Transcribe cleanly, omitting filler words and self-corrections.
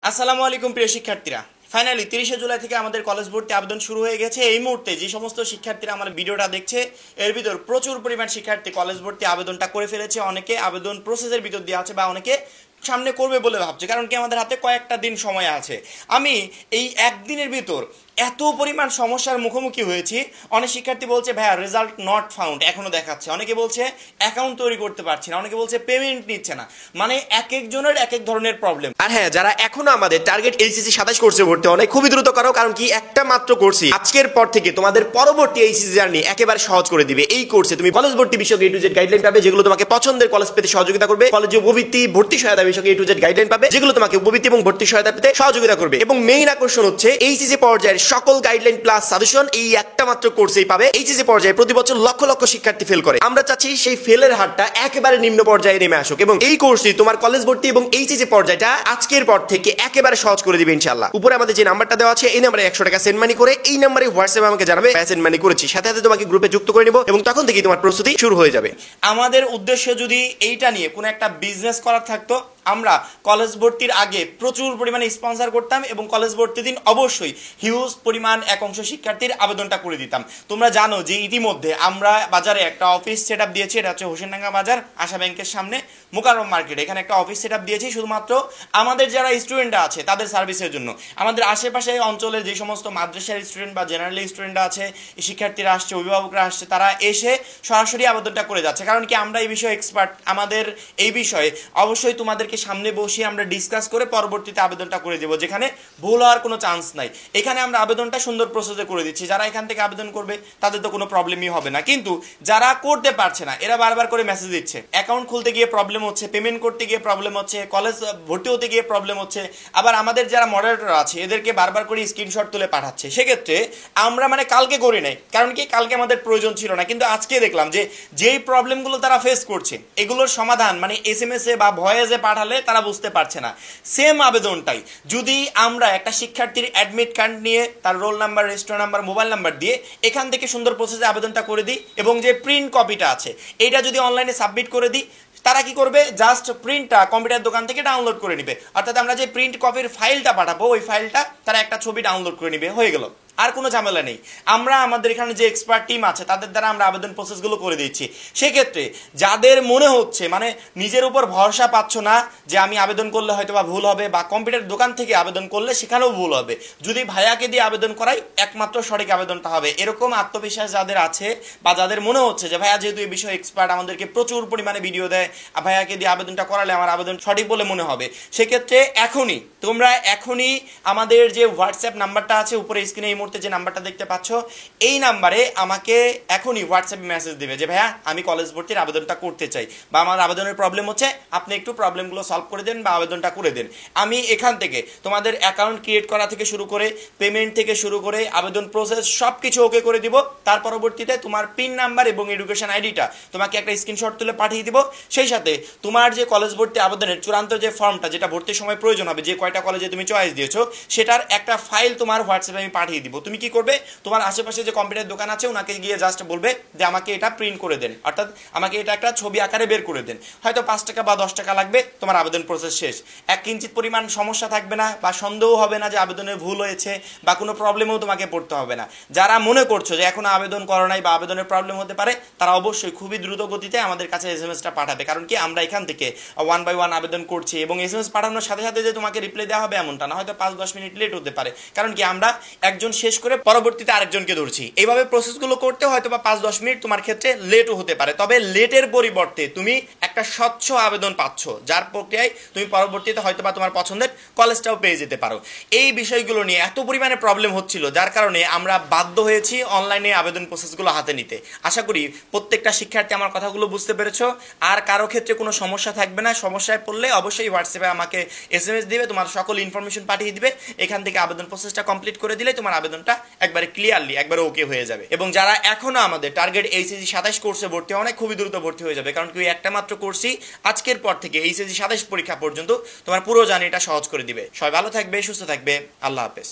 আসসালামু আলাইকুম প্রিয় শিক্ষার্থীরা, ফাইনালি 30শে জুলাই থেকে আমাদের কলেজ ভর্তি আবেদন শুরু হয়ে গেছে। এই মুহূর্তে যে সমস্ত শিক্ষার্থীরা আমার ভিডিওটা দেখছে এর ভিতর প্রচুর পরিমাণ শিক্ষার্থী কলেজ ভর্তি আবেদনটা করে ফেলেছে। অনেকে আবেদন প্রসেসের ভিতর দিয়ে আছে বা অনেকে সামনে করবে বলে ভাবছে, কারণ কি আমাদের হাতে কয়েকটা দিন সময় আছে। আমি এই একদিনের ভিতর এত পরিমাণ সমস্যার মুখোমুখি হয়েছি। অনেক শিক্ষার্থী বলছে ভাইয়া রেজাল্ট নট ফাউন্ড এখনো দেখাচ্ছে, অনেকে বলছে অ্যাকাউন্ট তৈরি করতে পারছি না, অনেকে বলছে পেমেন্ট নিচ্ছে না। মানে এক একজনের এক এক ধরনের প্রবলেম। আর হ্যাঁ, যারা এখনো আমাদের টার্গেট এইচএসসি 27 কোর্সে ভর্তি হয় খুবই দ্রুত করো, কারণ কি একটা মাত্র কোর্সই আজকের পর থেকে তোমাদের পরবর্তী এইচএসসি জার্নি একেবারে সহজ করে দিবে। এই কোর্সে তুমি কলেজ ভর্তি বিষয়ক A to Z গাইডলাইন পাবে, যেগুলো তোমাকে পছন্দের কলেজ পেতে সহযোগিতা করবে। কলেজে উপবৃত্তি ভর্তি সহায়তা বিষয়ক A to Z গাইডলাইন পাবে, যেগুলো তোমাকে উপবৃত্তি এবং ভর্তি সহায়তা পেতে সহযোগিতা করবে। এবং মেইন আকর্ষণ হচ্ছে এইচএসসি পর্যায়ের সকল গাইডলাইন প্লাস সাজেশন এই একটা মাত্র কোর্সেই পাবে। এইচএসসি পর্যায়ে প্রতি বছর লক্ষ লক্ষ শিক্ষার্থী ফেল করে, আমরা চাচ্ছি সেই ফেলের হারটা একেবারে নিম্ন পর্যায়ে নেমে আসুক। এবং এই কোর্সটি তোমার কলেজ ভর্তি এবং এইচএসসি পর্যায়টা আজকের পর থেকে একেবারে সহজ করে দিবে ইনশাআল্লাহ। উপরে আমাদের যে নাম্বারটা দেওয়া আছে এই নাম্বারে 100 টাকা সেন্ড মানি করে এই নাম্বারে হোয়াটসঅ্যাপে আমাকে জানাবে সেন্ড মানি করেছি, সাথে সাথে তোমাকে গ্রুপে যুক্ত করে নিব এবং তখন থেকেই তোমার প্রস্তুতি শুরু হয়ে যাবে। আমাদের উদ্দেশ্য যদি এইটা নিয়ে কোনো একটা বিজনেস করার থাকতো, আমরা কলেজ ভর্তির আগে প্রচুর পরিমাণে স্পন্সর করতাম এবং কলেজ ভর্তির দিন অবশ্যই হিউজ পরিমাণ এক অংশ শিক্ষার্থীর আবেদনটা করে দিতাম। তোমরা জানো যে ইতিমধ্যে আমরা বাজারে একটা অফিস সেট আপ দিয়েছি, এটা হচ্ছে হোসেনডাঙ্গা বাজার আশা ব্যাংকের সামনে মোকাররম মার্কেট। এখানে একটা অফিস সেট আপ দিয়েছি শুধুমাত্র আমাদের যারা স্টুডেন্টরা আছে তাদের সার্ভিসের জন্য। আমাদের আশেপাশে অঞ্চলের যে সমস্ত মাদ্রাসার স্টুডেন্ট বা জেনারেল স্টুডেন্টরা আছে, শিক্ষার্থীরা আসছে, অভিভাবকরা আসছে, তারা এসে সরাসরি আবেদনটা করে যাচ্ছে। কারণ কি আমরা এই বিষয়ে এক্সপার্ট, আমাদের এই বিষয়ে অবশ্যই তোমাদেরকে সামনে বসিয়ে আমরা ডিসকাস করে পরবর্তীতে আবেদনটা করে দেবো, যেখানে ভুল হওয়ার কোনো চান্স নাই। এখানে আমরা আবেদনটা সুন্দর প্রসেসে করে দিচ্ছি। যারা এখান থেকে আবেদন করবে তাদের তো কোনো প্রবলেমই হবে না, কিন্তু যারা করতে পারছে না এরা বারবার করে মেসেজ দিচ্ছে, অ্যাকাউন্ট খুলতে গিয়ে প্রবলেম হচ্ছে, পেমেন্ট করতে গিয়ে প্রবলেম হচ্ছে, কলেজ ভর্তি হতে গিয়ে প্রবলেম হচ্ছে। আবার আমাদের যারা মডারেটর আছে এদেরকে বারবার করে স্ক্রিনশট তুলে পাঠাচ্ছে। সেক্ষেত্রে আমরা কালকে করি নাই, কারণ কি কালকে আমাদের প্রয়োজন ছিল না, কিন্তু আজকে দেখলাম যে যেই প্রবলেমগুলো তারা ফেস করছে এগুলোর সমাধান SMS এ বা ভয়েসে পাঠালে তারা বুঝতে পারছে না। সেম আবেদনটাই যদি আমরা একটা শিক্ষার্থীর অ্যাডমিট কার্ড নিয়ে তার roll number, register number, mobile number দিয়ে এখান থেকে সুন্দর প্রসেসে আবেদনটা করে দিই এবং যে প্রিন্ট কপিটা আছে এটা যদি অনলাইনে সাবমিট করে দিই, তারা কি করবে, জাস্ট প্রিন্টটা কম্পিউটার দোকান থেকে ডাউনলোড করে নিবে। অর্থাৎ আমরা যে প্রিন্ট কপির ফাইলটা পাঠাবো ওই ফাইলটা তারা একটা ছবি ডাউনলোড করে নিবে, হয়ে গেল, আর কোনো ঝামেলা নেই। আমরা আমাদের এখানে যে এক্সপার্ট টিম আছে তাদের দ্বারা আমরা আবেদন প্রসেসগুলো করে দিচ্ছি। সেক্ষেত্রে যাদের মনে হচ্ছে নিজের উপর ভরসা পাচ্ছ না যে আমি আবেদন করলে হয়তো বা ভুল হবে, বা কম্পিউটার দোকান থেকে আবেদন করলে সেখানেও ভুল হবে, যদি ভাইয়াকে দিয়ে আবেদন করাই একমাত্র সঠিক আবেদনটা হবে, এরকম আত্মবিশ্বাস যাদের আছে বা যাদের মনে হচ্ছে যে ভাইয়া যেহেতু এই বিষয়ে এক্সপার্ট, আমাদেরকে প্রচুর পরিমাণে ভিডিও দেয়, ভাইয়াকে দিয়ে আবেদনটা করালে আমার আবেদন সঠিক বলে মনে হবে, সেক্ষেত্রে তোমরা এখনই আমাদের যে হোয়াটসঅ্যাপ নাম্বারটা আছে উপরে স্ক্রিনে এই মুহূর্তে যে নাম্বারটা দেখতে পাচ্ছ এই নাম্বারে আমাকে এখনই হোয়াটসঅ্যাপে মেসেজ দিবে যে ভাইয়া আমি কলেজ ভর্তির আবেদনটা করতে চাই বা আমার আবেদনের প্রবলেম হচ্ছে, আপনি একটু প্রবলেমগুলো সলভ করে দেন বা আবেদনটা করে দেন। আমি এখান থেকে তোমাদের অ্যাকাউন্ট ক্রিয়েট করা থেকে শুরু করে পেমেন্ট থেকে শুরু করে আবেদন প্রসেস সব কিছু ওকে করে দিব। তার পরবর্তীতে তোমার পিন নাম্বার এবং এডুকেশন আইডিটা তোমাকে একটা স্ক্রিনশট তুলে পাঠিয়ে দিব। সেই সাথে তোমার যে কলেজ ভর্তি আবেদনের চূড়ান্ত যে ফর্মটা, যেটা ভর্তির সময় প্রয়োজন হবে, যে কয়টা কলেজে তুমি চয়েস দিয়েছো সেটার একটা ফাইল তোমার হোয়াটসঅ্যাপে আমি পাঠিয়ে দিব। তুমি কি করবে, তোমার আশেপাশে যে কম্পিউটার দোকান আছে ওনাকে গিয়ে জাস্ট বলবে যে আমাকে এটা প্রিন্ট করে দেন, অর্থাৎ আমাকে এটা একটা ছবি আকারে বের করে দেন। হয়তো 5 টাকা বা 10 টাকা লাগবে, তোমার আবেদন প্রসেস শেষ। এক কিঞ্চিত পরিমাণ সমস্যা থাকবে না বা সন্দেহ হবে না যে আবেদনের ভুল হয়েছে বা কোনো প্রবলেমেও তোমাকে পড়তে হবে না। যারা মনে করছো যে এখনো আবেদন করো নাই বা আবেদনের প্রবলেম হতে পারে, তারা অবশ্যই খুবই দ্রুত গতিতে আমাদের কাছে SMS-টা পাঠাবে, কারণ কি আমরা এখান থেকে 1 by 1 আবেদন করছি এবং SMS পাঠানোর সাথে সাথে যে তোমাকে রিপ্লাই দেওয়া হবে এমনটা না, হয়তো 5-10 মিনিট লেট হতে পারে, কারণ কি আমরা একজন শেষ করে পরবর্তীতে আরেকজনকে ধরছি। এইভাবে প্রসেসগুলো করতে হয়তো বা 5-10 মিনিট তোমার ক্ষেত্রে লেটও হতে পারে, তবে লেটের পরিবর্তে তুমি একটা স্বচ্ছ আবেদন পাচ্ছ, যার প্রক্রিয়ায় তুমি পরবর্তীতে হয়তো বা তোমার পছন্দের কলেজটাও পেয়ে যেতে পারো। এই বিষয়গুলো নিয়ে এত পরিমাণে প্রবলেম হচ্ছিল যার কারণে আমরা বাধ্য হয়েছি অনলাইনে আবেদন প্রসেসগুলো হাতে নিতে। আশা করি প্রত্যেকটা শিক্ষার্থী আমার কথাগুলো বুঝতে পেরেছো, আর কারো ক্ষেত্রে কোনো সমস্যা থাকবে না। সমস্যায় পড়লে অবশ্যই হোয়াটসঅ্যাপে আমাকে SMS দিবে, তোমার সকল ইনফরমেশন পাঠিয়ে দিবে, এখান থেকে আবেদন প্রসেসটা কমপ্লিট করে দিলে তোমার আবেদনটা একবারে ক্লিয়ারলি একবারে ওকে হয়ে যাবে। এবং যারা এখনো আমাদের টার্গেট এইচএসসি 27 কোর্সে ভর্তি হয় খুবই দ্রুত ভর্তি হয়ে যাবে, কারণ কি একটা মাত্র কোর্সই আজকের পর থেকে এইচএসসি 27 পরীক্ষা পর্যন্ত তোমার পুরো জার্নিটা সহজ করে দিবে। সবাই ভালো থাকবে, সুস্থ থাকবে, আল্লাহ হাফেজ।